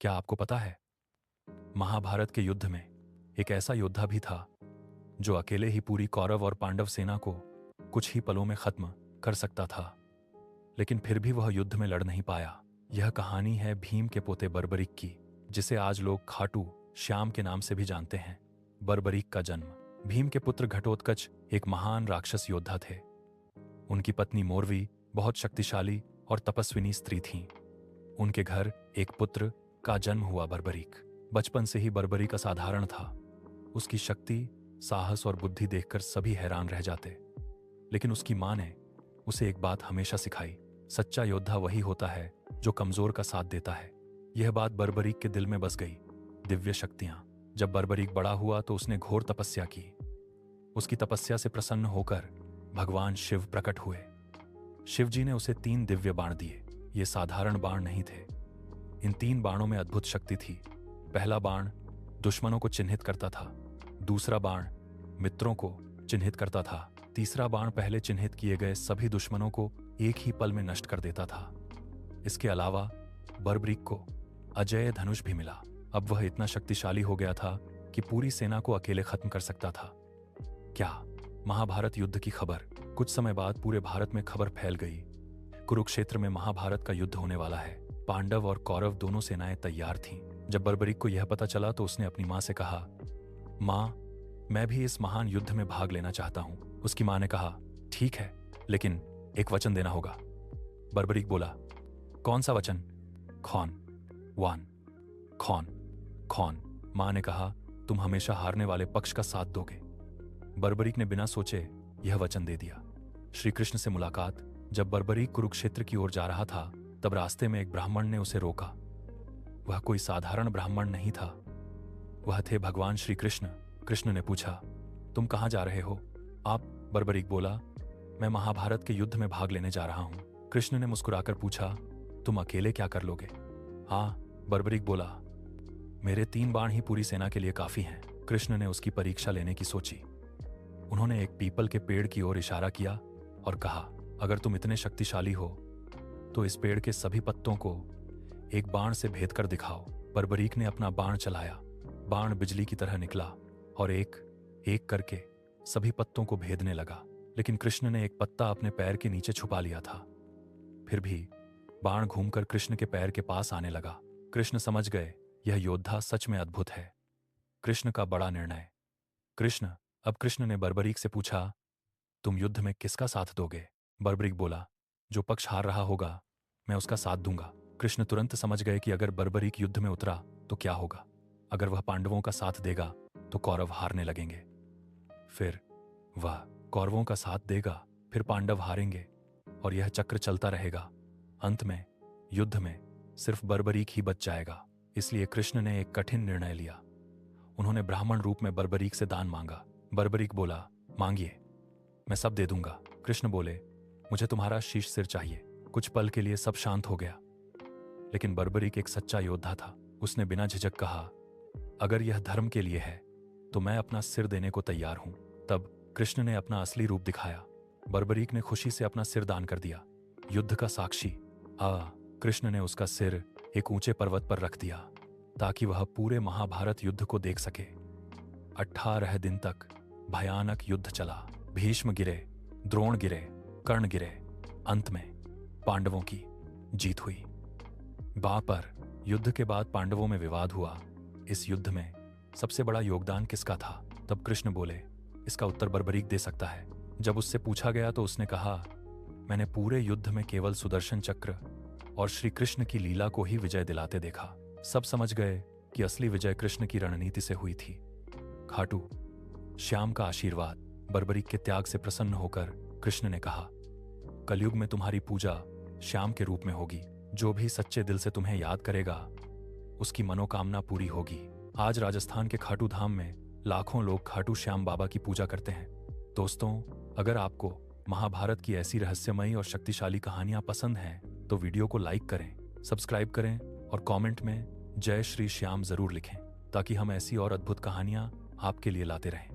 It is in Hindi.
क्या आपको पता है, महाभारत के युद्ध में एक ऐसा योद्धा भी था जो अकेले ही पूरी कौरव और पांडव सेना को कुछ ही पलों में खत्म कर सकता था, लेकिन फिर भी वह युद्ध में लड़ नहीं पाया। यह कहानी है भीम के पोते बर्बरीक की, जिसे आज लोग खाटू श्याम के नाम से भी जानते हैं। बर्बरीक का जन्म। भीम के पुत्र घटोत्कच एक महान राक्षस योद्धा थे। उनकी पत्नी मोरवी बहुत शक्तिशाली और तपस्विनी स्त्री थीं। उनके घर एक पुत्र का जन्म हुआ, बर्बरीक। बचपन से ही बर्बरीक असाधारण था। उसकी शक्ति, साहस और बुद्धि देखकर सभी हैरान रह जाते। लेकिन उसकी मां ने उसे एक बात हमेशा सिखाई, सच्चा योद्धा वही होता है जो कमजोर का साथ देता है। यह बात बर्बरीक के दिल में बस गई। दिव्य शक्तियां। जब बर्बरीक बड़ा हुआ तो उसने घोर तपस्या की। उसकी तपस्या से प्रसन्न होकर भगवान शिव प्रकट हुए। शिवजी ने उसे 3 दिव्य बाण दिए। ये साधारण बाण नहीं थे। इन 3 बाणों में अद्भुत शक्ति थी। पहला बाण दुश्मनों को चिन्हित करता था, दूसरा बाण मित्रों को चिन्हित करता था, तीसरा बाण पहले चिन्हित किए गए सभी दुश्मनों को एक ही पल में नष्ट कर देता था। इसके अलावा बर्बरीक को अजेय धनुष भी मिला। अब वह इतना शक्तिशाली हो गया था कि पूरी सेना को अकेले खत्म कर सकता था। क्या महाभारत युद्ध की खबर। कुछ समय बाद पूरे भारत में खबर फैल गई, कुरुक्षेत्र में महाभारत का युद्ध होने वाला है। पांडव और कौरव दोनों सेनाएं तैयार थीं। जब बर्बरीक को यह पता चला तो उसने अपनी मां से कहा, मां, मैं भी इस महान युद्ध में भाग लेना चाहता हूं। उसकी मां ने कहा, ठीक है, लेकिन एक वचन देना होगा। बर्बरीक बोला, कौन सा वचन। खौन, वान, खौन, खौन। मां ने कहा, तुम हमेशा हारने वाले पक्ष का साथ दोगे। बर्बरीक ने बिना सोचे यह वचन दे दिया। श्री कृष्ण से मुलाकात। जब बर्बरीक कुरुक्षेत्र की ओर जा रहा था तब रास्ते में एक ब्राह्मण ने उसे रोका। वह कोई साधारण ब्राह्मण नहीं था, वह थे भगवान श्री कृष्ण। कृष्ण ने पूछा, तुम कहां जा रहे हो। आप। बर्बरीक बोला, मैं महाभारत के युद्ध में भाग लेने जा रहा हूं। कृष्ण ने मुस्कुराकर पूछा, तुम अकेले क्या कर लोगे। हाँ, बर्बरीक बोला, मेरे 3 बाण ही पूरी सेना के लिए काफी हैं। कृष्ण ने उसकी परीक्षा लेने की सोची। उन्होंने एक पीपल के पेड़ की ओर इशारा किया और कहा, अगर तुम इतने शक्तिशाली हो तो इस पेड़ के सभी पत्तों को एक बाण से भेद कर दिखाओ। बर्बरीक ने अपना बाण चलाया। बाण बिजली की तरह निकला और एक एक करके सभी पत्तों को भेदने लगा। लेकिन कृष्ण ने एक पत्ता अपने पैर के नीचे छुपा लिया था। फिर भी बाण घूमकर कृष्ण के पैर के पास आने लगा। कृष्ण समझ गए, यह योद्धा सच में अद्भुत है। कृष्ण का बड़ा निर्णय। अब कृष्ण ने बर्बरीक से पूछा, तुम युद्ध में किसका साथ दोगे। बर्बरीक बोला, जो पक्ष हार रहा होगा मैं उसका साथ दूंगा। कृष्ण तुरंत समझ गए कि अगर बर्बरीक युद्ध में उतरा तो क्या होगा। अगर वह पांडवों का साथ देगा तो कौरव हारने लगेंगे, फिर वह कौरवों का साथ देगा, फिर पांडव हारेंगे और यह चक्र चलता रहेगा। अंत में युद्ध में सिर्फ बर्बरीक ही बच जाएगा। इसलिए कृष्ण ने एक कठिन निर्णय लिया। उन्होंने ब्राह्मण रूप में बर्बरीक से दान मांगा। बर्बरीक बोला, मांगिए, मैं सब दे दूंगा। कृष्ण बोले, मुझे तुम्हारा शीश सिर चाहिए। कुछ पल के लिए सब शांत हो गया, लेकिन बर्बरीक एक सच्चा योद्धा था। उसने बिना झिझक कहा, अगर यह धर्म के लिए है तो मैं अपना सिर देने को तैयार हूं। तब कृष्ण ने अपना असली रूप दिखाया। बर्बरीक ने खुशी से अपना सिर दान कर दिया। युद्ध का साक्षी। कृष्ण ने उसका सिर एक ऊंचे पर्वत पर रख दिया ताकि वह पूरे महाभारत युद्ध को देख सके। 18 दिन तक भयानक युद्ध चला। भीष्म गिरे, द्रोण गिरे, कर्ण गिरे। अंत में पांडवों की जीत हुई। पर युद्ध के बाद पांडवों में विवाद हुआ, इस युद्ध में सबसे बड़ा योगदान किसका था। तब कृष्ण बोले, इसका उत्तर बर्बरीक दे सकता है। जब उससे पूछा गया तो उसने कहा, मैंने पूरे युद्ध में केवल सुदर्शन चक्र और श्री कृष्ण की लीला को ही विजय दिलाते देखा। सब समझ गए कि असली विजय कृष्ण की रणनीति से हुई थी। खाटू श्याम का आशीर्वाद। बर्बरीक के त्याग से प्रसन्न होकर कृष्ण ने कहा, कलयुग में तुम्हारी पूजा श्याम के रूप में होगी। जो भी सच्चे दिल से तुम्हें याद करेगा उसकी मनोकामना पूरी होगी। आज राजस्थान के खाटू धाम में लाखों लोग खाटू श्याम बाबा की पूजा करते हैं। दोस्तों, अगर आपको महाभारत की ऐसी रहस्यमयी और शक्तिशाली कहानियां पसंद हैं तो वीडियो को लाइक करें, सब्सक्राइब करें और कमेंट में जय श्री श्याम जरूर लिखें ताकि हम ऐसी और अद्भुत कहानियां आपके लिए लाते रहें।